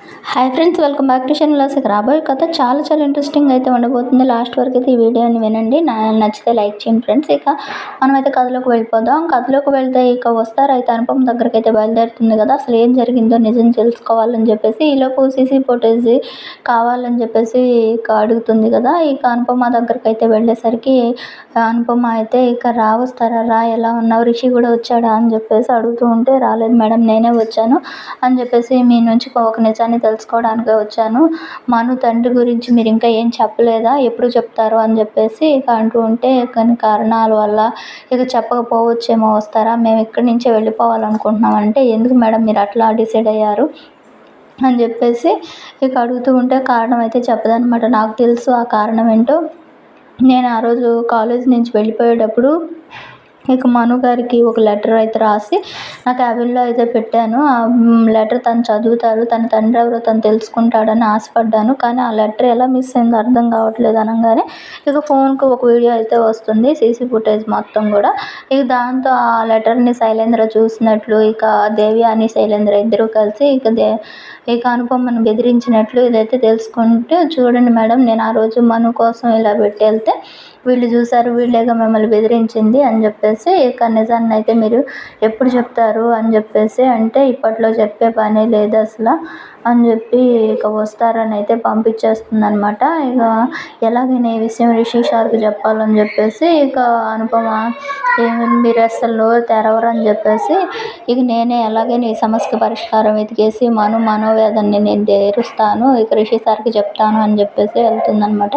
Hi friends, welcome back to channel. రాబోయే కథ చాలా ఇంట్రెస్టింగ్ అయితే ఉండబోతుంది. లాస్ట్ వరకు అయితే ఈ వీడియోని వినండి. నచ్చితే లైక్ చేయండి ఫ్రెండ్స్. ఇక మనమైతే కథలోకి వెళ్ళిపోదాం. కథలోకి వెళ్తే ఇక వస్తారైతే అనుపమ దగ్గరికి అయితే బయలుదేరుతుంది కదా. అసలు ఏం జరిగిందో నిజం తెలుసుకోవాలని చెప్పేసి ఈలోపు సీసీ ఫుటేజ్ కావాలని చెప్పేసి ఇక అడుగుతుంది కదా. ఇక అనుపమ దగ్గరికి అయితే వెళ్ళేసరికి అనుపమ అయితే ఇక వస్తారా రా, ఎలా ఉన్నావు, రిషి కూడా వచ్చాడా అని చెప్పేసి అడుగుతూ ఉంటే, రాలేదు మేడం, నేనే వచ్చాను అని చెప్పేసి మీ నుంచి ఒక నిజాన్ని తెలుసుకోవడానికే వచ్చాను. మను తండ్రి గురించి మీరు ఇంకా ఏం చెప్పలేదా, ఎప్పుడు చెప్తారు అని చెప్పేసి ఇక అంటూ ఉంటే, కొన్ని కారణాల వల్ల ఇక చెప్పకపోవచ్చేమో, వస్తారా, మేము ఇక్కడి నుంచే వెళ్ళిపోవాలనుకుంటున్నాం అంటే, ఎందుకు మేడం మీరు అట్లా డిసైడ్ అయ్యారు అని చెప్పేసి ఇక అడుగుతూ ఉంటే, కారణం అయితే చెప్పదనమాట. నాకు తెలుసు ఆ కారణం ఏంటో. నేను ఆ రోజు కాలేజ్ నుంచి వెళ్ళిపోయేటప్పుడు ఇక మను గారికి ఒక లెటర్ అయితే రాసి నా క్యాబిన్లో అయితే పెట్టాను. ఆ లెటర్ తను చదువుతారు, తన తండ్రి ఎవరో తను తెలుసుకుంటాడని ఆశపడ్డాను. కానీ ఆ లెటర్ ఎలా మిస్ అయిందో అర్థం కావట్లేదు అనగానే ఇక ఫోన్కి ఒక వీడియో అయితే వస్తుంది, సీసీ ఫుటేజ్ మొత్తం కూడా. ఇక దాంతో ఆ లెటర్ని శైలేంద్ర చూసినట్లు, ఇక దేవి అని శైలేంద్ర ఇద్దరు కలిసి ఇక అనుపమను బెదిరించినట్లు ఇదైతే తెలుసుకుంటే, చూడండి మేడం, నేను ఆ రోజు మను కోసం ఇలా పెట్టి వెళ్తే వీళ్ళు చూసారు, వీళ్ళేగా మిమ్మల్ని బెదిరించింది అని చెప్పేసి, ఇక నిజాన్ని అయితే మీరు ఎప్పుడు చెప్తారు అని చెప్పేసి అంటే, ఇప్పట్లో చెప్పే పనే లేదు అసలు అని చెప్పి ఇక వస్తారని అయితే పంపించేస్తుంది అనమాట. ఇక ఎలాగైనా ఈ విషయం రిషి సార్కి చెప్పాలని చెప్పేసి ఇక అనుపమ, ఏమైంది మీరు అసలు నోరు తెరవరు అని చెప్పేసి, ఇక నేనే ఎలాగైనా ఈ సమస్యకి పరిష్కారం వెతికేసి మనోవేదనని నేను తీరుస్తాను, ఇక రిషి సార్కి చెప్తాను అని చెప్పేసి వెళ్తుందనమాట.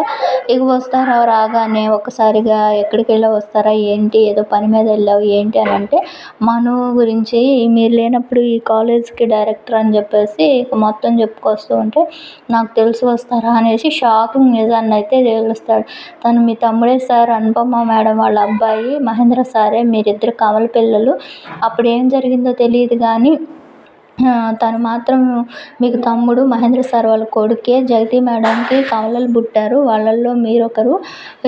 ఇక వస్తారా రాగానే ఒక్కసారిగా ఎక్కడికి వెళ్ళావు వస్తారా, ఏంటి ఏదో పని మీద వెళ్ళావు ఏంటి అని అంటే, మను గురించి మీరు లేనప్పుడు ఈ కాలేజ్కి డైరెక్టర్ అని చెప్పేసి ఇక మొత్తం చెప్పుకొస్తూ ఉంటే, నాకు తెలిసి వస్తారా అనేసి షాకింగ్ నిజాన్ని అయితే తెలుస్తాడు. తను మీ తమ్ముడే సార్, అనుపమ మేడం వాళ్ళ అబ్బాయి మహేంద్ర సారే, మీరిద్దరు కవల పిల్లలు. అప్పుడు ఏం జరిగిందో తెలియదు కానీ తను మాత్రం మీకు తమ్ముడు, మహేంద్ర సార్ వాళ్ళ కొడుకే. జగతి మేడంకి కవలలు పుట్టారు, వాళ్ళల్లో మీరొకరు,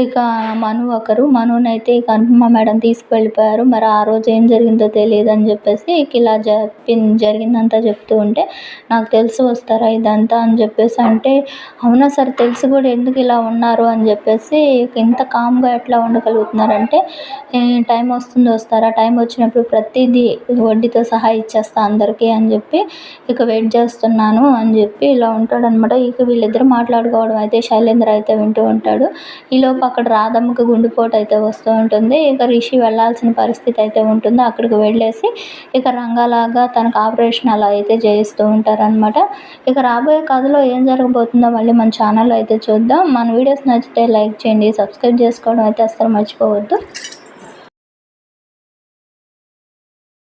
ఇక మను ఒకరు. మనునైతే ఇక అనుపమ మేడం తీసుకువెళ్ళిపోయారు. మరి ఆ రోజు ఏం జరిగిందో తెలియదు అని చెప్పేసి ఇక ఇలా జరిగిందంతా చెప్తూ ఉంటే, నాకు తెలిసి వస్తారా ఇదంతా అని చెప్పేసి అంటే, అవునా సార్, తెలిసి కూడా ఎందుకు ఇలా ఉన్నారు అని చెప్పేసి ఇక ఇంత కామ్గా ఎట్లా ఉండగలుగుతున్నారంటే, టైం వస్తుంది వస్తారా, టైం వచ్చినప్పుడు ప్రతిదీ వడ్డీతో సహా ఇచ్చేస్తా అందరికీ అని చెప్పి ఇక వెయిట్ చేస్తున్నాను అని చెప్పి ఇలా ఉంటాడనమాట. ఇక వీళ్ళిద్దరు మాట్లాడుకోవడం అయితే శైలేంద్ర అయితే వింటూ ఉంటాడు. ఈలోపు అక్కడ రాధమ్మకి గుండెపోటు అయితే వస్తూ ఉంటుంది. ఇక రిషి వెళ్ళాల్సిన పరిస్థితి అయితే ఉంటుంది. అక్కడికి వెళ్ళేసి ఇక రంగాలాగా తనకు ఆపరేషన్ అలా అయితే చేయిస్తూ ఉంటారనమాట. ఇక రాబోయే కథలో ఏం జరగబోతుందో మళ్ళీ మన ఛానల్లో అయితే చూద్దాం. మన వీడియోస్ నచ్చితే లైక్ చేయండి, సబ్స్క్రైబ్ చేసుకోవడం అయితే అస్సలు మర్చిపోవద్దు.